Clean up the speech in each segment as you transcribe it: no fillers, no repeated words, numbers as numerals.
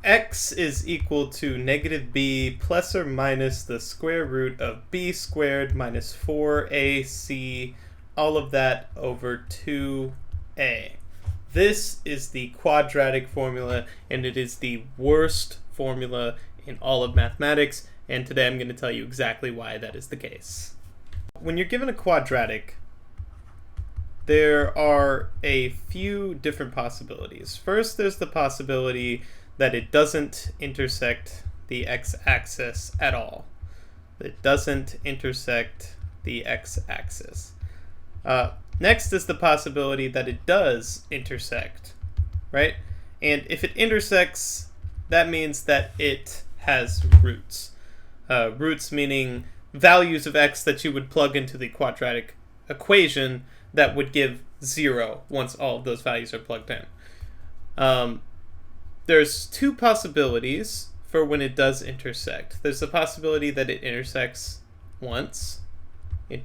x is equal to negative b plus or minus the square root of b squared minus 4ac, all of that over 2a. This is the quadratic formula, and it is the worst formula in all of mathematics, and today I'm going to tell you exactly why that is the case. When you're given a quadratic, there are a few different possibilities. First, there's the possibility that it doesn't intersect the x-axis at all. It doesn't intersect the x-axis. Next is the possibility that it does intersect, right? And if it intersects, that means that it has roots. Roots meaning values of x that you would plug into the quadratic equation that would give 0 once all of those values are plugged in. There's two possibilities for when it does intersect. There's the possibility that it intersects once, and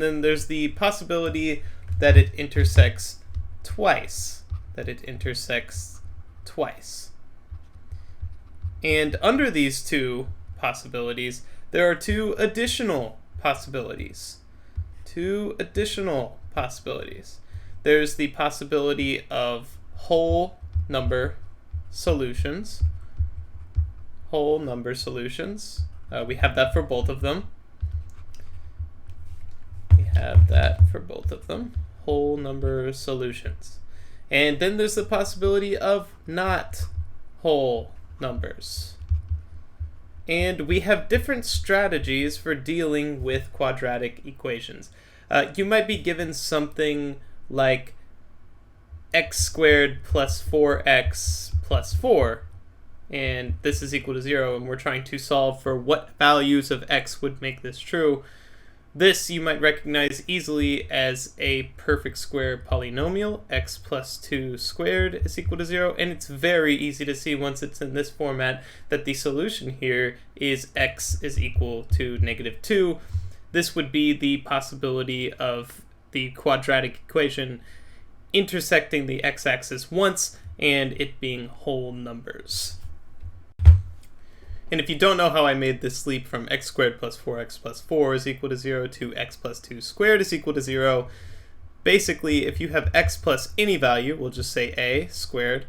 then there's the possibility that it intersects twice, And under these two possibilities, there are two additional possibilities. There's the possibility of whole number solutions. We have that for both of them. Whole number solutions. And then there's the possibility of not whole numbers. And we have different strategies for dealing with quadratic equations. You might be given something like x squared plus 4x plus 4, and this is equal to 0, and we're trying to solve for what values of x would make this true. This you might recognize easily as a perfect square polynomial. X plus 2 squared is equal to 0, and it's very easy to see once it's in this format that the solution here is x is equal to negative 2. This would be the possibility of the quadratic equation intersecting the x-axis once and it being whole numbers. And if you don't know how I made this leap from x squared plus 4x plus 4 is equal to 0 to x plus 2 squared is equal to 0, basically if you have x plus any value, we'll just say a squared,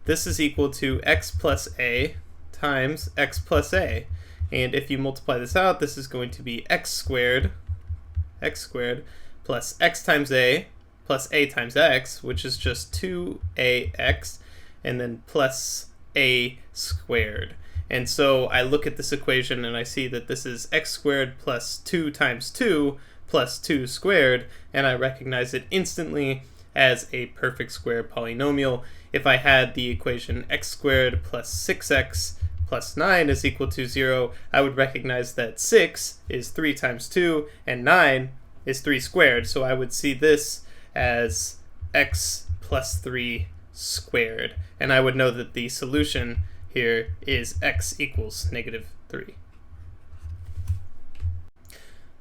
this is equal to x plus a times x plus a. And if you multiply this out, this is going to be x squared plus x times a plus a times x, which is just 2ax, and then plus a squared. And so I look at this equation and I see that this is x squared plus 2 times 2 plus 2 squared, and I recognize it instantly as a perfect square polynomial. If I had the equation x squared plus 6x plus 9 is equal to 0, I would recognize that 6 is 3 times 2 and 9 is 3 squared. So I would see this as x plus 3 squared. And I would know that the solution here is x equals negative 3.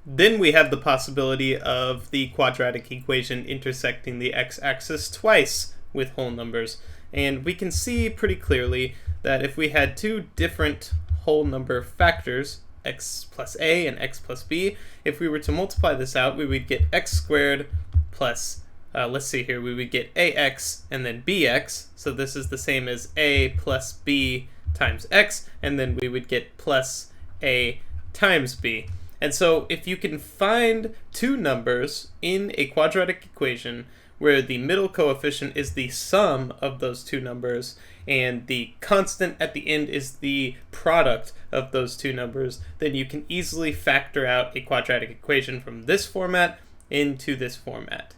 Then we have the possibility of the quadratic equation intersecting the x-axis twice with whole numbers. And we can see pretty clearly that if we had two different whole number factors, x plus a and x plus b, if we were to multiply this out, we would get x squared plus, we would get ax and then bx. So this is the same as a plus b times x, and then we would get plus a times b. And so if you can find two numbers in a quadratic equation where the middle coefficient is the sum of those two numbers and the constant at the end is the product of those two numbers, then you can easily factor out a quadratic equation from this format into this format.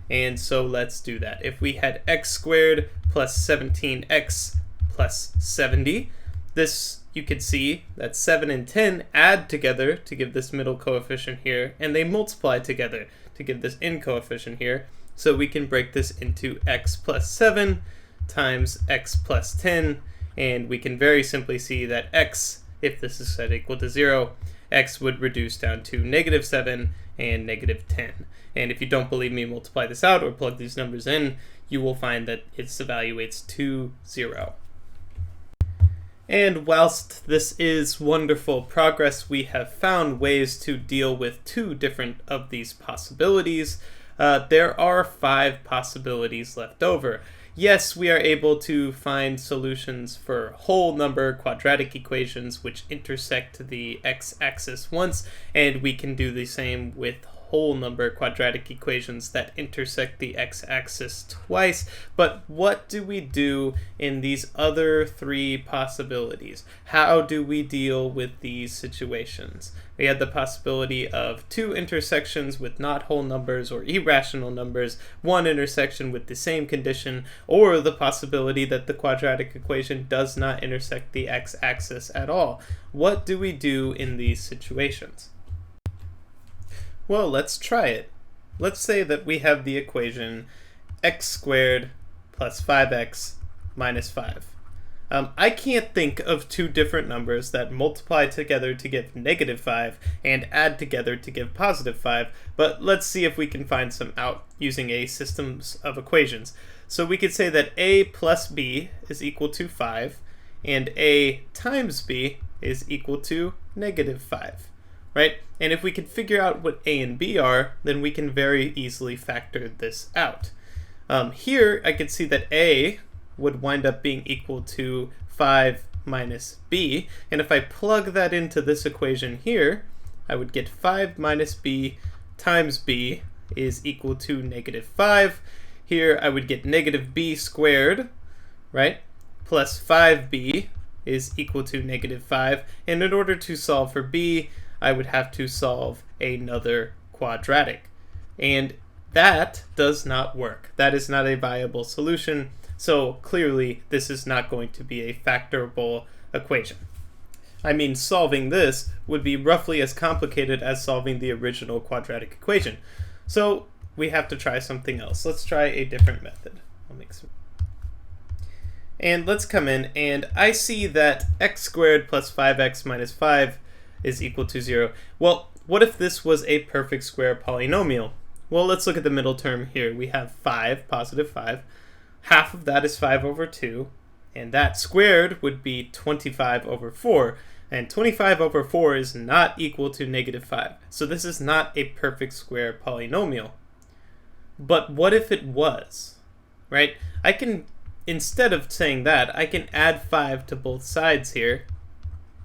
And so let's do that. If we had x squared plus 17x plus 70, this you could see that 7 and 10 add together to give this middle coefficient here, and they multiply together to give this end coefficient here. So we can break this into x plus 7 times x plus 10, and we can very simply see that x, if this is set equal to 0, x would reduce down to negative 7, and negative 10. And if you don't believe me, multiply this out or plug these numbers in, you will find that it evaluates to 0. And whilst this is wonderful progress, we have found ways to deal with 2 different of these possibilities. There are 5 possibilities left over. Yes, we are able to find solutions for whole number quadratic equations which intersect the x-axis once, and we can do the same with whole number quadratic equations that intersect the x-axis twice. But what do we do in these other 3 possibilities? How do we deal with these situations? We had the possibility of 2 intersections with not whole numbers or irrational numbers, 1 intersection with the same condition, or the possibility that the quadratic equation does not intersect the x-axis at all. What do we do in these situations? Well, let's try it. Let's say that we have the equation x squared plus 5x minus 5. I can't think of 2 different numbers that multiply together to give negative 5 and add together to give positive 5, but let's see if we can find some out using a system of equations. So we could say that a plus b is equal to 5, and a times b is equal to negative 5. Right? And if we can figure out what a and b are, then we can very easily factor this out. Here, I could see that a would wind up being equal to 5 minus b, and if I plug that into this equation here, I would get 5 minus b times b is equal to negative 5. Here, I would get negative b squared, right, plus 5b is equal to negative 5, and in order to solve for b, I would have to solve another quadratic. And that does not work. That is not a viable solution. So clearly, this is not going to be a factorable equation. I mean, solving this would be roughly as complicated as solving the original quadratic equation. So we have to try something else. Let's try a different method. And let's come in, and I see that x squared plus 5x minus 5 is equal to 0. Well, what if this was a perfect square polynomial? Well, let's look at the middle term here. We have 5, positive 5. Half of that is 5 over 2, and that squared would be 25 over 4. And 25 over 4 is not equal to negative 5. So this is not a perfect square polynomial. But what if it was? Right? I can, instead of saying that, I can add 5 to both sides here,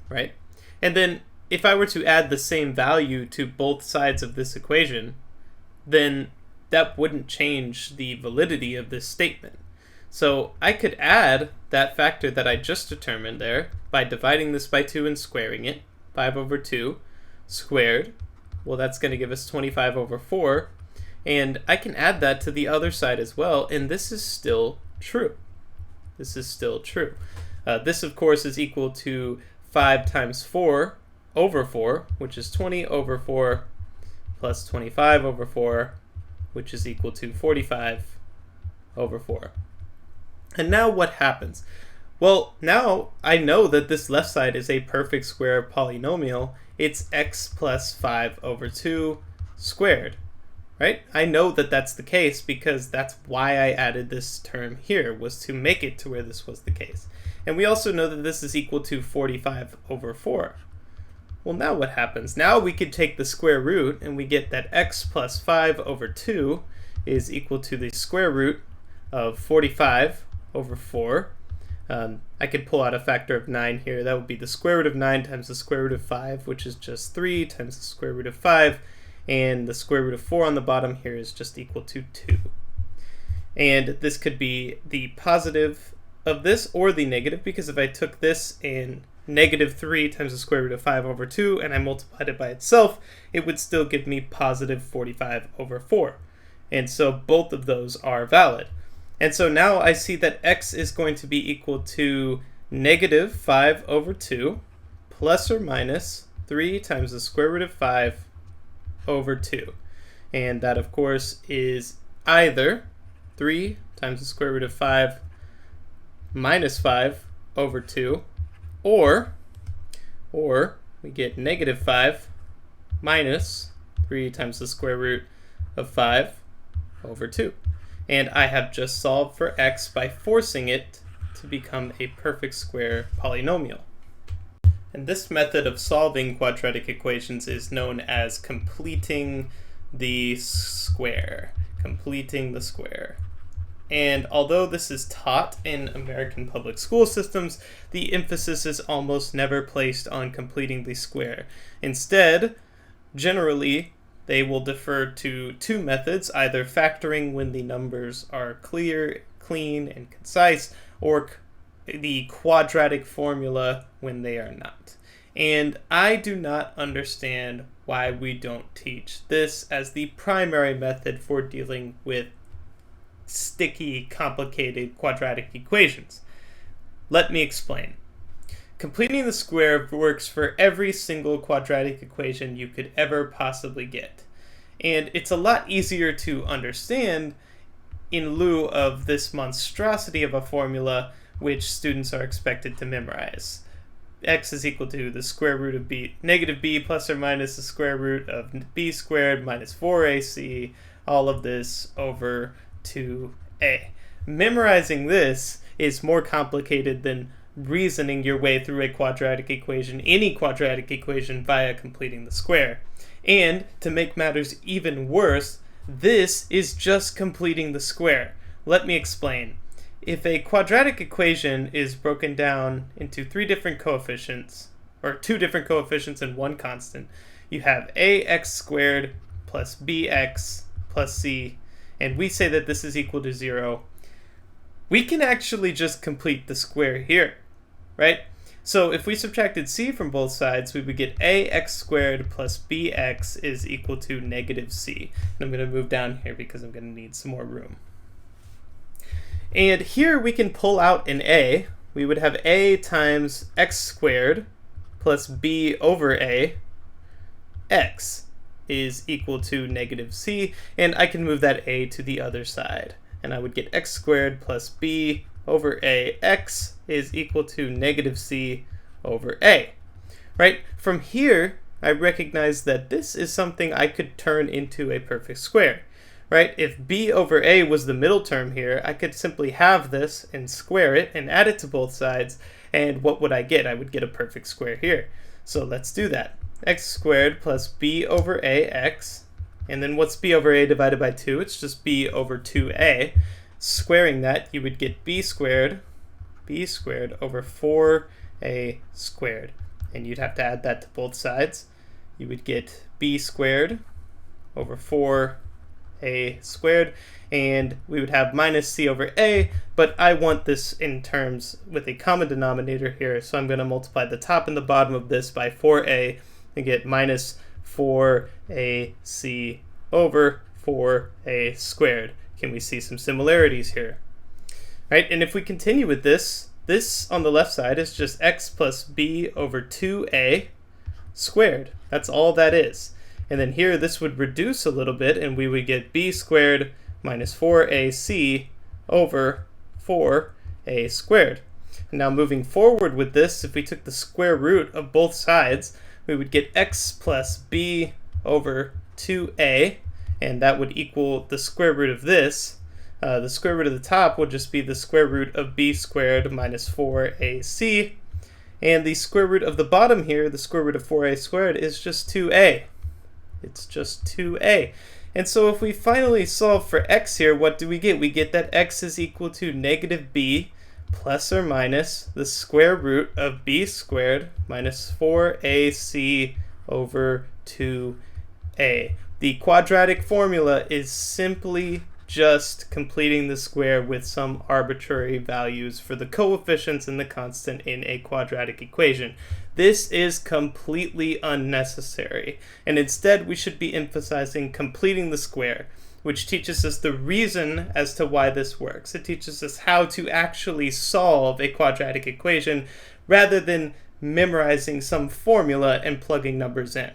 right? And then if I were to add the same value to both sides of this equation, then that wouldn't change the validity of this statement. So I could add that factor that I just determined there by dividing this by 2 and squaring it. 5 over 2 squared. Well, that's going to give us 25 over 4. And I can add that to the other side as well, and this is still true. This is still true. This, of course, is equal to 5 times 4 over 4, which is 20 over 4, plus 25 over 4, which is equal to 45 over 4. And now what happens? Well, now I know that this left side is a perfect square polynomial. It's x plus 5 over 2 squared, right? I know that that's the case because that's why I added this term here, was to make it to where this was the case. And we also know that this is equal to 45 over 4. Well, now what happens? Now we could take the square root, and we get that x plus 5 over 2 is equal to the square root of 45 over 4. I could pull out a factor of 9 here. That would be the square root of 9 times the square root of 5, which is just 3 times the square root of 5. And the square root of 4 on the bottom here is just equal to 2. And this could be the positive of this or the negative, because if I took this and negative 3 times the square root of 5 over 2 and I multiplied it by itself, it would still give me positive 45 over 4. And so both of those are valid. And so now I see that x is going to be equal to negative 5 over 2 plus or minus 3 times the square root of 5 over 2. And that, of course, is either 3 times the square root of 5 minus 5 over 2, or we get negative 5 minus 3 times the square root of 5 over 2. And I have just solved for x by forcing it to become a perfect square polynomial. And this method of solving quadratic equations is known as completing the square. Completing the square. And although this is taught in American public school systems, the emphasis is almost never placed on completing the square. Instead, generally, they will defer to two methods, either factoring when the numbers are clear, clean, and concise, or the quadratic formula when they are not. And I do not understand why we don't teach this as the primary method for dealing with sticky, complicated quadratic equations. Let me explain. Completing the square works for every single quadratic equation you could ever possibly get. And it's a lot easier to understand in lieu of this monstrosity of a formula which students are expected to memorize. X is equal to the square root of b, negative b plus or minus the square root of b squared minus 4ac, all of this over 2a. Memorizing this is more complicated than reasoning your way through a quadratic equation, any quadratic equation, via completing the square. And to make matters even worse, this is just completing the square. Let me explain. If a quadratic equation is broken down into three different coefficients, or two different coefficients and one constant, you have ax squared plus bx plus c, and we say that this is equal to 0, we can actually just complete the square here, right? So if we subtracted c from both sides, we would get ax squared plus bx is equal to negative c. And I'm going to move down here because I'm going to need some more room. And here we can pull out an a. We would have a times x squared plus b over a. X is equal to negative c, and I can move that a to the other side. And I would get x squared plus b over a. X is equal to negative c over a. Right? From here, I recognize that this is something I could turn into a perfect square. Right? If b over a was the middle term here, I could simply have this and square it and add it to both sides, and what would I get? I would get a perfect square here. So let's do that. X squared plus b over ax, and then what's b over a divided by 2? It's just b over 2a. Squaring that, you would get b squared over 4a squared, and you'd have to add that to both sides. You would get b squared over 4a squared, and we would have minus c over a, but I want this in terms with a common denominator here, so I'm going to multiply the top and the bottom of this by 4a and get minus 4ac over 4a squared. Can we see some similarities here? Right, and if we continue with this on the left side is just x plus b over 2a squared. That's all that is. And then here this would reduce a little bit, and we would get b squared minus 4ac over 4a squared. And now moving forward with this, if we took the square root of both sides, we would get x plus b over 2a, and that would equal the square root of this. The square root of the top would just be the square root of b squared minus 4ac, and the square root of the bottom here, the square root of 4a squared, is just 2a. It's just 2a. And so if we finally solve for x here, what do we get? We get that x is equal to negative b plus or minus the square root of b squared minus 4ac over 2a. The quadratic formula is simply just completing the square with some arbitrary values for the coefficients and the constant in a quadratic equation. This is completely unnecessary, and instead we should be emphasizing completing the square, which teaches us the reason as to why this works. It teaches us how to actually solve a quadratic equation rather than memorizing some formula and plugging numbers in.